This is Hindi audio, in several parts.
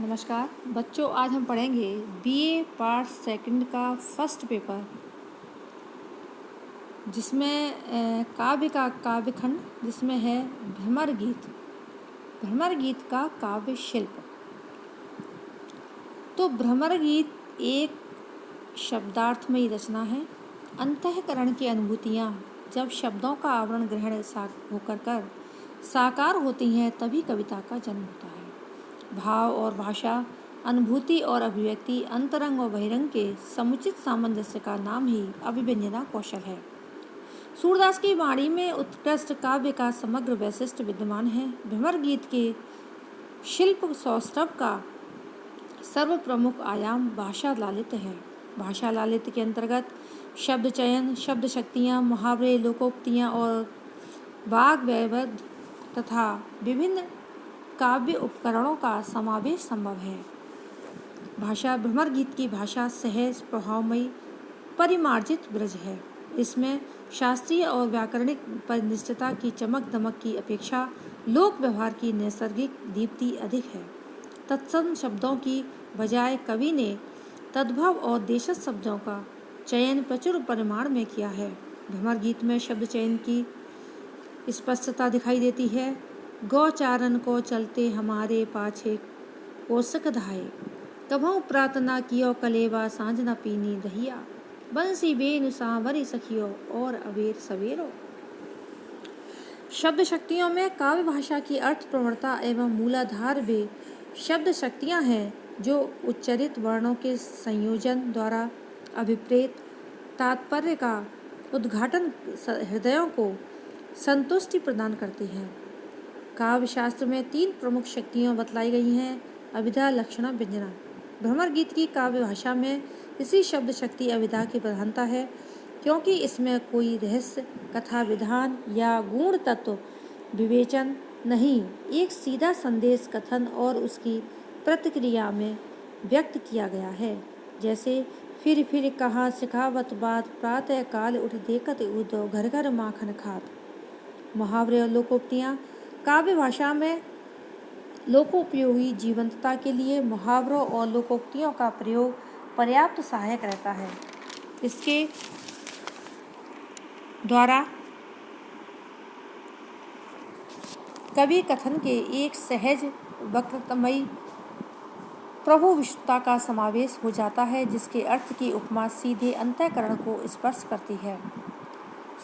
नमस्कार बच्चों, आज हम पढ़ेंगे बीए पार्ट सेकंड का फर्स्ट पेपर, जिसमें काव्य का काव्यखंड जिसमें है भ्रमर गीत। भ्रमर गीत का काव्य शिल्प। तो भ्रमर गीत एक शब्दार्थमयी रचना है। अंतःकरण की अनुभूतियाँ जब शब्दों का आवरण ग्रहण होकर साकार होती हैं, तभी कविता का जन्म होता है। भाव और भाषा, अनुभूति और अभिव्यक्ति, अंतरंग और बहिरंग के समुचित सामंजस्य का नाम ही अभिव्यंजना कौशल है। सूरदास की वाणी में उत्कृष्ट काव्य का समग्र वैशिष्ट्य विद्यमान है। भ्रमर गीत के शिल्प सौष्ठव का सर्व प्रमुख आयाम भाषा लालित्य है। भाषा लालित्य के अंतर्गत शब्द चयन, शब्द शक्तियाँ, मुहावरे, लोकोक्तियाँ और वाग वैवध्य तथा विभिन्न काव्य उपकरणों का समावेश संभव है। भाषा भ्रमर गीत की भाषा सहज, प्रभावमयी, परिमार्जित ब्रज है। इसमें शास्त्रीय और व्याकरणिक परिनिष्ठता की चमक दमक की अपेक्षा लोक व्यवहार की नैसर्गिक दीप्ति अधिक है। तत्सम शब्दों की बजाय कवि ने तद्भव और देशज शब्दों का चयन प्रचुर परिमाण में किया है। भ्रमर गीत में शब्द चयन की स्पष्टता दिखाई देती है। गौचारण को चलते हमारे पाछे कोसक धाये, कभों प्रार्थना कियो कलेवा सांझ न पीनी दहिया, बंसी बेनु सांवरी सखियो और अबेर सवेरो। शब्द शक्तियों में काव्य भाषा की अर्थ प्रवणता एवं मूलाधार वे शब्द शक्तियाँ हैं जो उच्चरित वर्णों के संयोजन द्वारा अभिप्रेत तात्पर्य का उद्घाटन हृदयों को संतुष्टि प्रदान करती हैं। काव्य शास्त्र में 3 प्रमुख शक्तियाँ बतलाई गई हैं: अभिधा, लक्षणा, व्यंजना। भ्रमर गीत की काव्य भाषा में इसी शब्द शक्ति अभिधा की प्रधानता है, क्योंकि इसमें कोई रहस्य, कथा, विधान या गूढ़ तत्व विवेचन नहीं, एक सीधा संदेश कथन और उसकी प्रतिक्रिया में व्यक्त किया गया है। जैसे फिर कहाँ सिखावत बात, प्रातः काल उठ देखत उदो, घर घर माखन खात। मुहावरे और लोकोक्तियाँ काव्य भाषा में लोकोपयोगी जीवंतता के लिए मुहावरों और लोकोक्तियों का प्रयोग पर्याप्त सहायक रहता है। इसके द्वारा कवि कथन के एक सहज वक्तमयी प्रभु विशुद्धता का समावेश हो जाता है, जिसके अर्थ की उपमा सीधे अंतःकरण को स्पर्श करती है।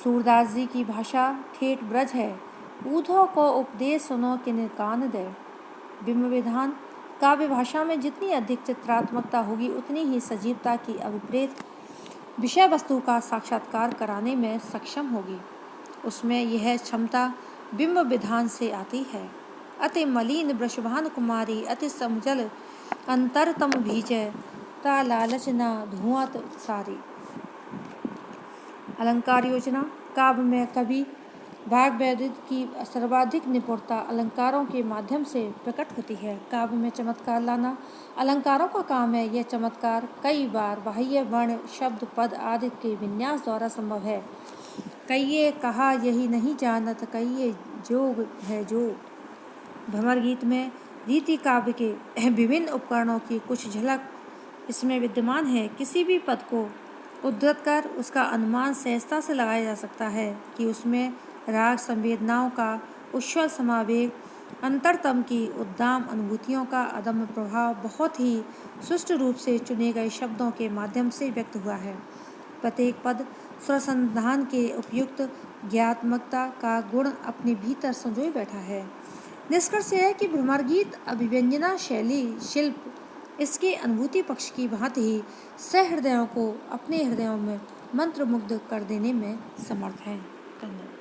सूरदास जी की भाषा ठेठ ब्रज है। ऊधो को उपदेश सुनो किन कान दे। बिंब विधान काव्य भाषा में जितनी अधिक चित्रात्मकता होगी, उतनी ही सजीवता की अभिप्रेत विषय वस्तु का साक्षात्कार कराने में सक्षम होगी। उसमें यह क्षमता बिंब विधान से आती है। अति मलिन वृषभान कुमारी, अति समजल अंतरतम भीजय, ता लालच न धुआत सारी। अलंकार योजना काव्य में कवि वाग वैवध्य की सर्वाधिक निपुणता अलंकारों के माध्यम से प्रकट होती है। काव्य में चमत्कार लाना अलंकारों का काम है। यह चमत्कार कई बार बाह्य वर्ण, शब्द, पद आदि के विन्यास द्वारा संभव है। कहिए कहा यही नहीं जानत, कहिए जोग है जो। भ्रमर गीत में रीति काव्य के विभिन्न उपकरणों की कुछ झलक इसमें विद्यमान है। किसी भी पद को उद्धृत कर उसका अनुमान सहजता से लगाया जा सकता है कि उसमें राग संवेदनाओं का उच्छ्वल समावेग, अंतरतम की उद्दाम अनुभूतियों का अदम्य प्रभाव बहुत ही सुष्ठु रूप से चुने गए शब्दों के माध्यम से व्यक्त हुआ है। प्रत्येक पद स्वरसंधान के उपयुक्त ज्ञात्मकता का गुण अपने भीतर संजोए बैठा है। निष्कर्ष यह है कि भ्रमर गीत अभिव्यंजना शैली शिल्प इसके अनुभूति पक्ष की भांति ही सहृदयों को अपने हृदयों में मंत्रमुग्ध कर देने में समर्थ है। धन्यवाद।